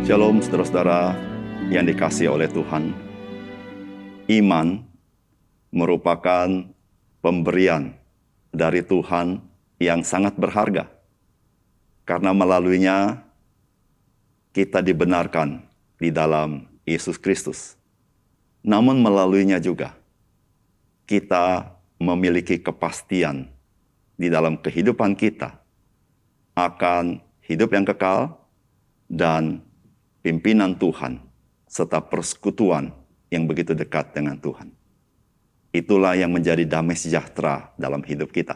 Shalom saudara-saudara yang dikasihi oleh Tuhan. Iman merupakan pemberian dari Tuhan yang sangat berharga. Karena melaluinya kita dibenarkan di dalam Yesus Kristus. Namun melaluinya juga kita memiliki kepastian di dalam kehidupan kita akan hidup yang kekal dan pimpinan Tuhan serta persekutuan yang begitu dekat dengan Tuhan. Itulah yang menjadi damai sejahtera dalam hidup kita.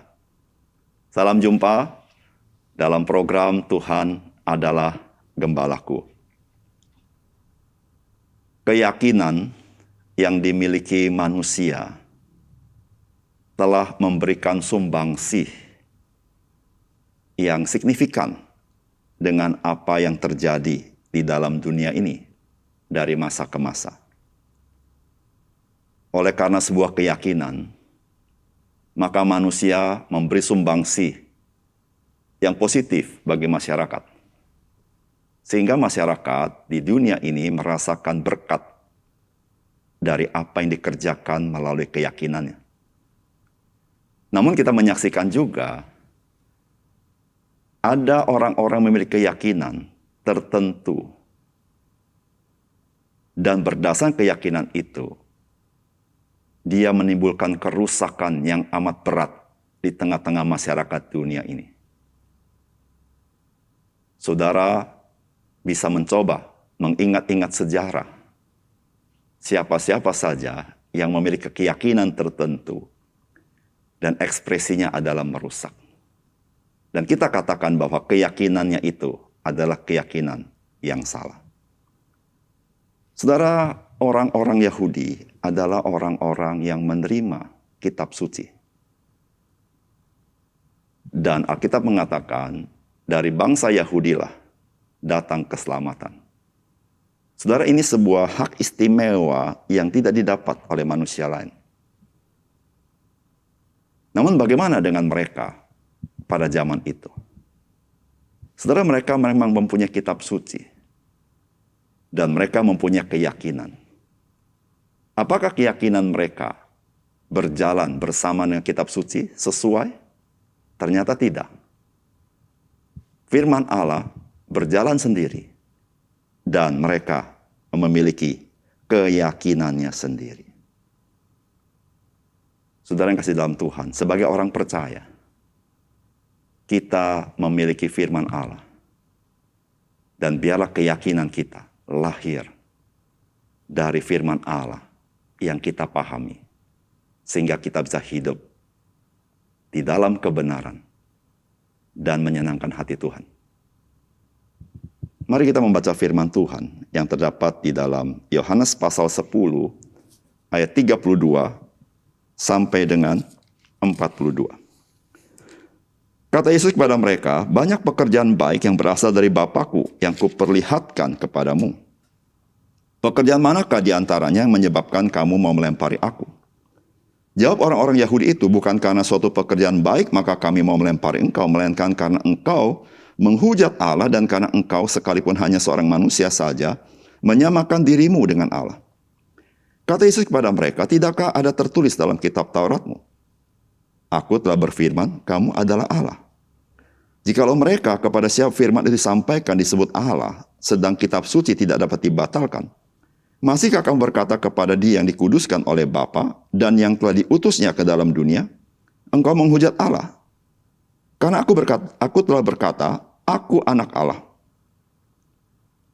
Salam jumpa dalam program Tuhan adalah Gembalaku. Keyakinan yang dimiliki manusia telah memberikan sumbangsih yang signifikan dengan apa yang terjadi di dalam dunia ini dari masa ke masa. Oleh karena sebuah keyakinan, maka manusia memberi sumbangsih yang positif bagi masyarakat. Sehingga masyarakat di dunia ini merasakan berkat dari apa yang dikerjakan melalui keyakinannya. Namun kita menyaksikan juga ada orang-orang memiliki keyakinan tertentu dan berdasarkan keyakinan itu dia menimbulkan kerusakan yang amat berat di tengah-tengah masyarakat dunia ini. Saudara bisa mencoba mengingat-ingat sejarah siapa-siapa saja yang memiliki keyakinan tertentu dan ekspresinya adalah merusak. Dan kita katakan bahwa keyakinannya itu adalah keyakinan yang salah. Saudara, orang-orang Yahudi adalah orang-orang yang menerima kitab suci. Dan Alkitab mengatakan, dari bangsa Yahudilah datang keselamatan. Saudara, ini sebuah hak istimewa yang tidak didapat oleh manusia lain. Namun bagaimana dengan mereka pada zaman itu? Saudara, mereka memang mempunyai kitab suci. Dan mereka mempunyai keyakinan. Apakah keyakinan mereka berjalan bersama dengan kitab suci sesuai? Ternyata tidak. Firman Allah berjalan sendiri. Dan mereka memiliki keyakinannya sendiri. Saudara yang kasih dalam Tuhan, sebagai orang percaya, kita memiliki firman Allah. Dan biarlah keyakinan kita lahir dari firman Allah yang kita pahami. Sehingga kita bisa hidup di dalam kebenaran dan menyenangkan hati Tuhan. Mari kita membaca firman Tuhan yang terdapat di dalam Yohanes pasal 10 ayat 32 sampai dengan 42. Kata Yesus kepada mereka, banyak pekerjaan baik yang berasal dari Bapa-Ku yang kuperlihatkan kepadamu. Pekerjaan manakah di antaranya yang menyebabkan kamu mau melempari aku? Jawab orang-orang Yahudi itu, bukan karena suatu pekerjaan baik maka kami mau melempari engkau, melainkan karena engkau menghujat Allah dan karena engkau sekalipun hanya seorang manusia saja, menyamakan dirimu dengan Allah. Kata Yesus kepada mereka, tidakkah ada tertulis dalam kitab Tauratmu? Aku telah berfirman, kamu adalah Allah. Jikalau mereka kepada siapa firman itu disampaikan disebut Allah, sedang kitab suci tidak dapat dibatalkan, masihkah kamu berkata kepada dia yang dikuduskan oleh Bapa dan yang telah diutusnya ke dalam dunia, engkau menghujat Allah? Karena aku telah berkata, aku anak Allah.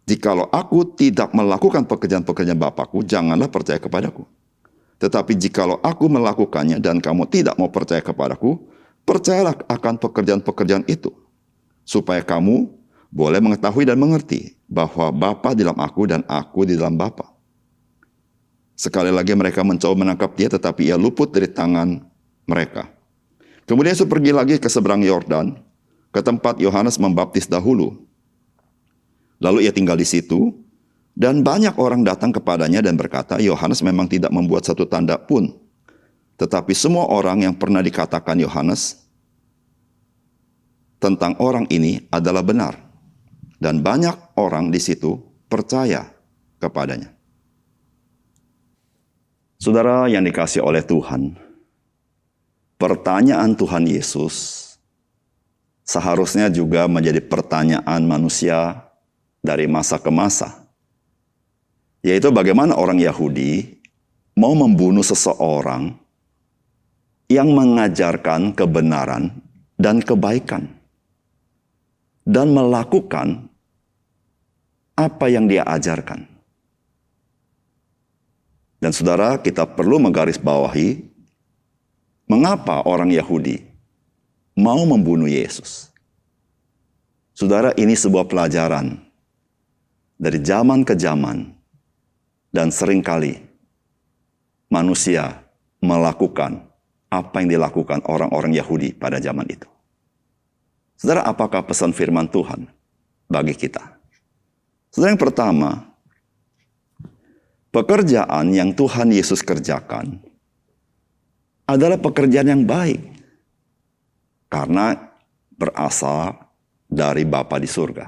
Jikalau aku tidak melakukan pekerjaan-pekerjaan Bapa-Ku, janganlah percaya kepadaku. Tetapi jikalau aku melakukannya dan kamu tidak mau percaya kepadaku, percayalah akan pekerjaan-pekerjaan itu, supaya kamu boleh mengetahui dan mengerti bahwa Bapa di dalam aku dan aku di dalam Bapa. Sekali lagi mereka mencoba menangkap dia, tetapi ia luput dari tangan mereka. Kemudian Yesus pergi lagi ke seberang Yordan, ke tempat Yohanes membaptis dahulu. Lalu ia tinggal di situ, dan banyak orang datang kepadanya dan berkata, Yohanes memang tidak membuat satu tanda pun. Tetapi semua orang yang pernah dikatakan Yohanes tentang orang ini adalah benar. Dan banyak orang di situ percaya kepadanya. Saudara yang dikasihi oleh Tuhan, pertanyaan Tuhan Yesus seharusnya juga menjadi pertanyaan manusia dari masa ke masa. Yaitu bagaimana orang Yahudi mau membunuh seseorang yang mengajarkan kebenaran dan kebaikan. Dan melakukan apa yang dia ajarkan. Dan saudara, kita perlu menggarisbawahi mengapa orang Yahudi mau membunuh Yesus. Saudara, ini sebuah pelajaran dari zaman ke zaman, dan seringkali manusia melakukan apa yang dilakukan orang-orang Yahudi pada zaman itu. Saudara, apakah pesan firman Tuhan bagi kita? Saudara, yang pertama, pekerjaan yang Tuhan Yesus kerjakan adalah pekerjaan yang baik karena berasal dari Bapa di surga.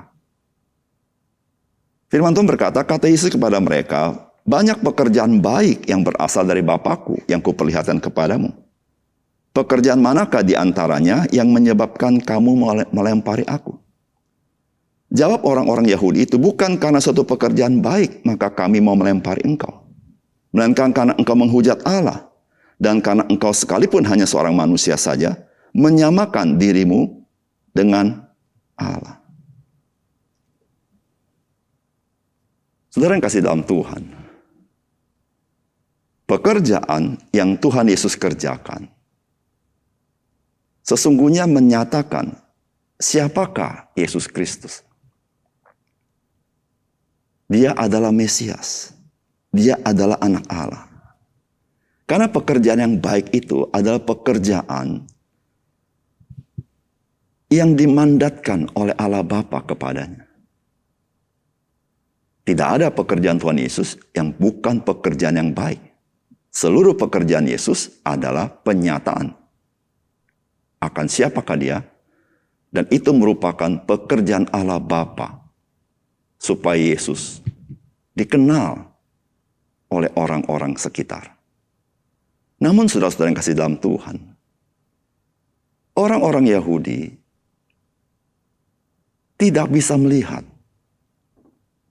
Firman Tuhan berkata, kata Yesus kepada mereka, banyak pekerjaan baik yang berasal dari Bapakku yang kuperlihatkan kepadamu. Pekerjaan manakah di antaranya yang menyebabkan kamu melempari aku? Jawab orang-orang Yahudi itu, bukan karena suatu pekerjaan baik maka kami mau melempari engkau, melainkan karena engkau menghujat Allah, dan karena engkau sekalipun hanya seorang manusia saja, menyamakan dirimu dengan Allah. Saudara yang kasih dalam Tuhan, pekerjaan yang Tuhan Yesus kerjakan sesungguhnya menyatakan siapakah Yesus Kristus. Dia adalah Mesias. Dia adalah anak Allah. Karena pekerjaan yang baik itu adalah pekerjaan yang dimandatkan oleh Allah Bapa kepadanya. Tidak ada pekerjaan Tuhan Yesus yang bukan pekerjaan yang baik. Seluruh pekerjaan Yesus adalah penyataan akan siapakah dia, dan itu merupakan pekerjaan Allah Bapa supaya Yesus dikenal oleh orang-orang sekitar. Namun saudara-saudara yang kasih dalam Tuhan, orang-orang Yahudi tidak bisa melihat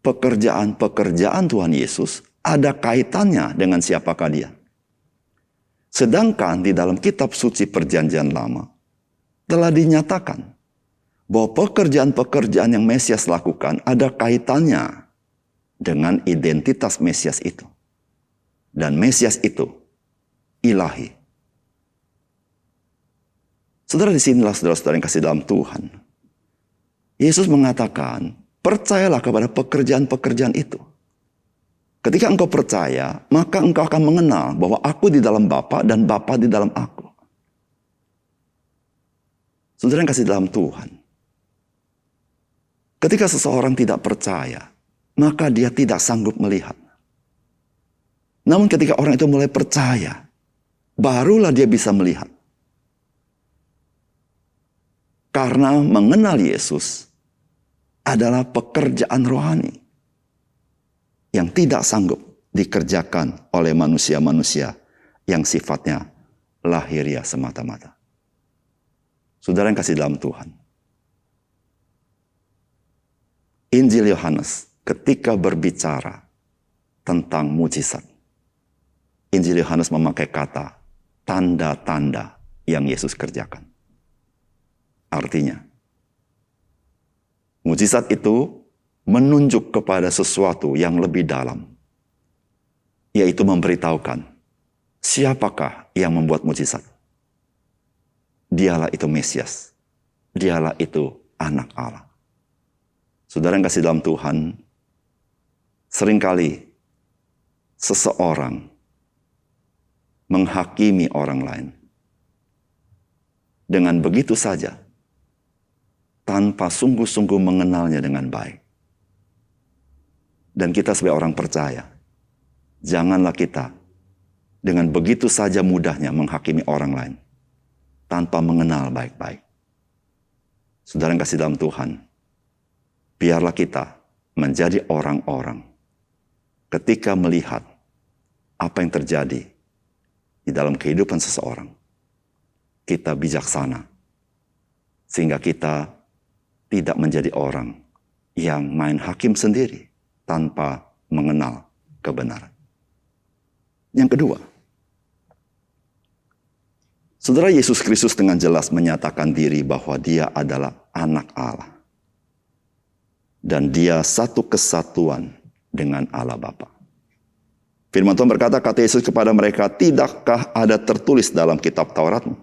pekerjaan-pekerjaan Tuhan Yesus ada kaitannya dengan siapakah dia. Sedangkan di dalam kitab suci Perjanjian Lama telah dinyatakan bahwa pekerjaan-pekerjaan yang Mesias lakukan ada kaitannya dengan identitas Mesias itu. Dan Mesias itu ilahi. Saudara, disinilah saudara-saudara yang kasih dalam Tuhan. Yesus mengatakan, percayalah kepada pekerjaan-pekerjaan itu. Ketika engkau percaya, maka engkau akan mengenal bahwa aku di dalam Bapa dan Bapa di dalam aku. Saudara yang kasih dalam Tuhan, ketika seseorang tidak percaya, maka dia tidak sanggup melihat. Namun ketika orang itu mulai percaya, barulah dia bisa melihat. Karena mengenal Yesus adalah pekerjaan rohani yang tidak sanggup dikerjakan oleh manusia-manusia yang sifatnya lahiriah semata-mata. Saudara yang kasih dalam Tuhan, Injil Yohanes ketika berbicara tentang mujizat, Injil Yohanes memakai kata tanda-tanda yang Yesus kerjakan. Artinya, mujizat itu menunjuk kepada sesuatu yang lebih dalam, yaitu memberitahukan siapakah yang membuat mujizat. Dialah itu Mesias. Dialah itu anak Allah. Saudara yang kasih dalam Tuhan, seringkali seseorang menghakimi orang lain dengan begitu saja, tanpa sungguh-sungguh mengenalnya dengan baik. Dan kita sebagai orang percaya, janganlah kita dengan begitu saja mudahnya menghakimi orang lain tanpa mengenal baik-baik. Saudara yang kasih dalam Tuhan, biarlah kita menjadi orang-orang ketika melihat apa yang terjadi di dalam kehidupan seseorang. Kita bijaksana, sehingga kita tidak menjadi orang yang main hakim sendiri tanpa mengenal kebenaran. Yang kedua, Saudara, Yesus Kristus dengan jelas menyatakan diri bahwa dia adalah anak Allah. Dan dia satu kesatuan dengan Allah Bapa. Firman Tuhan berkata, kata Yesus kepada mereka, tidakkah ada tertulis dalam kitab Tauratmu?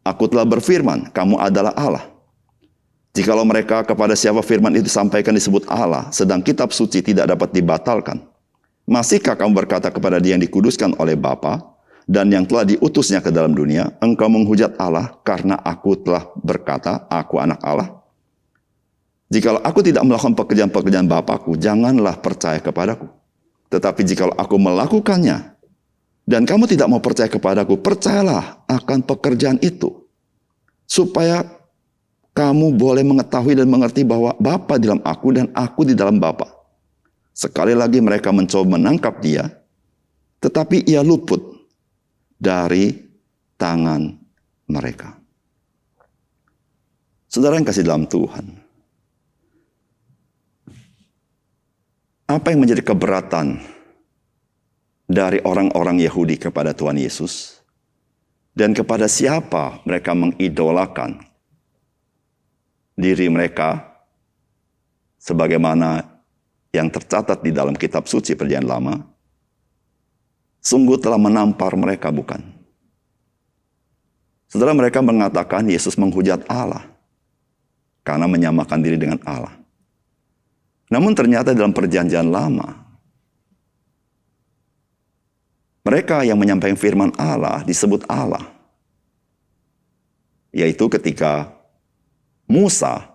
Aku telah berfirman, kamu adalah Allah. Jikalau mereka kepada siapa firman itu disampaikan disebut Allah, sedang kitab suci tidak dapat dibatalkan, masihkah kamu berkata kepada dia yang dikuduskan oleh Bapa dan yang telah diutusnya ke dalam dunia, engkau menghujat Allah karena aku telah berkata, aku anak Allah? Jikalau aku tidak melakukan pekerjaan-pekerjaan Bapakku, janganlah percaya kepadaku. Tetapi jikalau aku melakukannya, dan kamu tidak mau percaya kepadaku, percayalah akan pekerjaan itu, supaya kamu boleh mengetahui dan mengerti bahwa Bapa di dalam aku dan aku di dalam Bapa. Sekali lagi mereka mencoba menangkap dia, tetapi ia luput dari tangan mereka. Saudara yang kasih dalam Tuhan, apa yang menjadi keberatan dari orang-orang Yahudi kepada Tuhan Yesus, dan kepada siapa mereka mengidolakan diri mereka, sebagaimana yang tercatat di dalam kitab suci Perjanjian Lama, sungguh telah menampar mereka, bukan? Saudara, mereka mengatakan Yesus menghujat Allah karena menyamakan diri dengan Allah. Namun ternyata dalam Perjanjian Lama, mereka yang menyampaikan firman Allah disebut Allah. Yaitu ketika Musa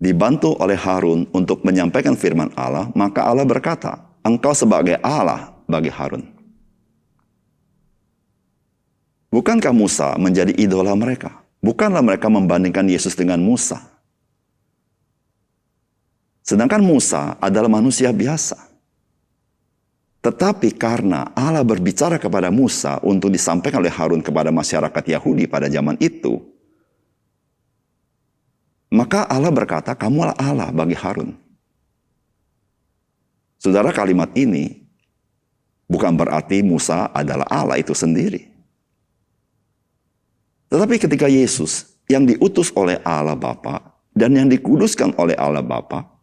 dibantu oleh Harun untuk menyampaikan firman Allah, maka Allah berkata, engkau sebagai Allah bagi Harun. Bukankah Musa menjadi idola mereka? Bukanlah mereka membandingkan Yesus dengan Musa. Sedangkan Musa adalah manusia biasa. Tetapi karena Allah berbicara kepada Musa untuk disampaikan oleh Harun kepada masyarakat Yahudi pada zaman itu, maka Allah berkata, kamulah Allah bagi Harun. Saudara, kalimat ini bukan berarti Musa adalah Allah itu sendiri. Tetapi ketika Yesus yang diutus oleh Allah Bapa dan yang dikuduskan oleh Allah Bapa,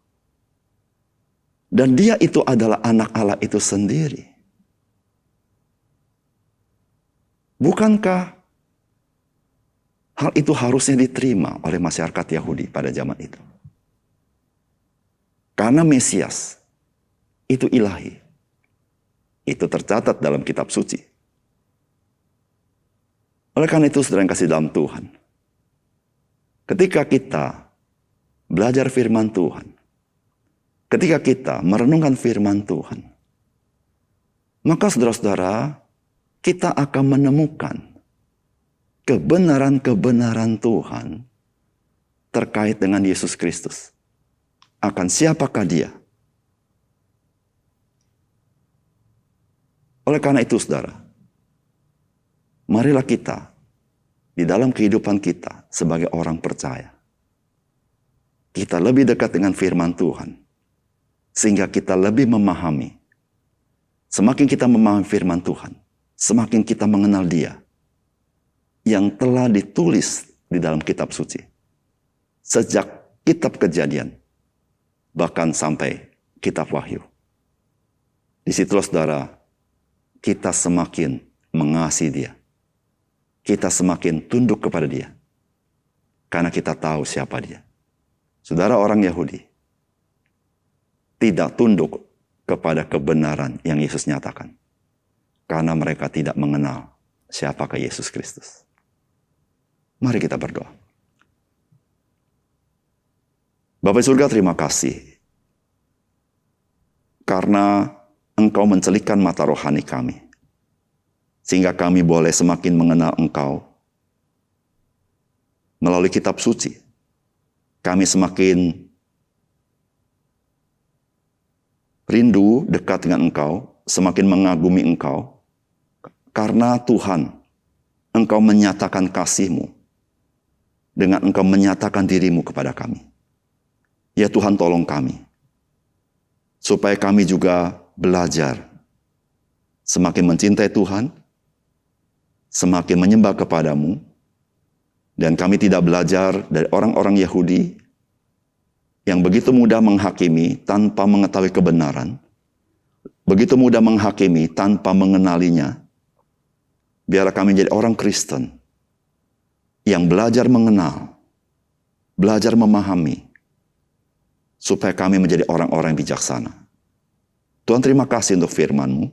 dan dia itu adalah anak Allah itu sendiri, bukankah hal itu harusnya diterima oleh masyarakat Yahudi pada zaman itu? Karena Mesias itu ilahi. Itu tercatat dalam kitab suci. Oleh karena itu, saudara yang kasih dalam Tuhan, ketika kita belajar firman Tuhan, ketika kita merenungkan firman Tuhan, maka saudara-saudara, kita akan menemukan kebenaran-kebenaran Tuhan terkait dengan Yesus Kristus. Akan siapakah dia? Oleh karena itu, saudara, marilah kita di dalam kehidupan kita sebagai orang percaya, kita lebih dekat dengan firman Tuhan, sehingga kita lebih memahami. Semakin kita memahami firman Tuhan, semakin kita mengenal Dia yang telah ditulis di dalam kitab suci. Sejak kitab Kejadian, bahkan sampai kitab Wahyu. Disitulah saudara, kita semakin mengasihi Dia. Kita semakin tunduk kepada Dia. Karena kita tahu siapa Dia. Saudara, orang Yahudi tidak tunduk kepada kebenaran yang Yesus nyatakan. Karena mereka tidak mengenal siapakah Yesus Kristus. Mari kita berdoa. Bapa surga, terima kasih. Karena Engkau mencelikkan mata rohani kami. Sehingga kami boleh semakin mengenal Engkau. Melalui kitab suci, kami semakin rindu dekat dengan Engkau, semakin mengagumi Engkau, karena Tuhan, Engkau menyatakan kasih-Mu, dengan Engkau menyatakan diri-Mu kepada kami. Ya Tuhan, tolong kami, supaya kami juga belajar, semakin mencintai Tuhan, semakin menyembah kepada-Mu, dan kami tidak belajar dari orang-orang Yahudi yang begitu mudah menghakimi tanpa mengetahui kebenaran, begitu mudah menghakimi tanpa mengenalinya. Biarlah kami menjadi orang Kristen yang belajar mengenal, belajar memahami, supaya kami menjadi orang-orang yang bijaksana. Tuhan, terima kasih untuk firman-Mu.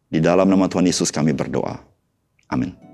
Di dalam nama Tuhan Yesus kami berdoa. Amin.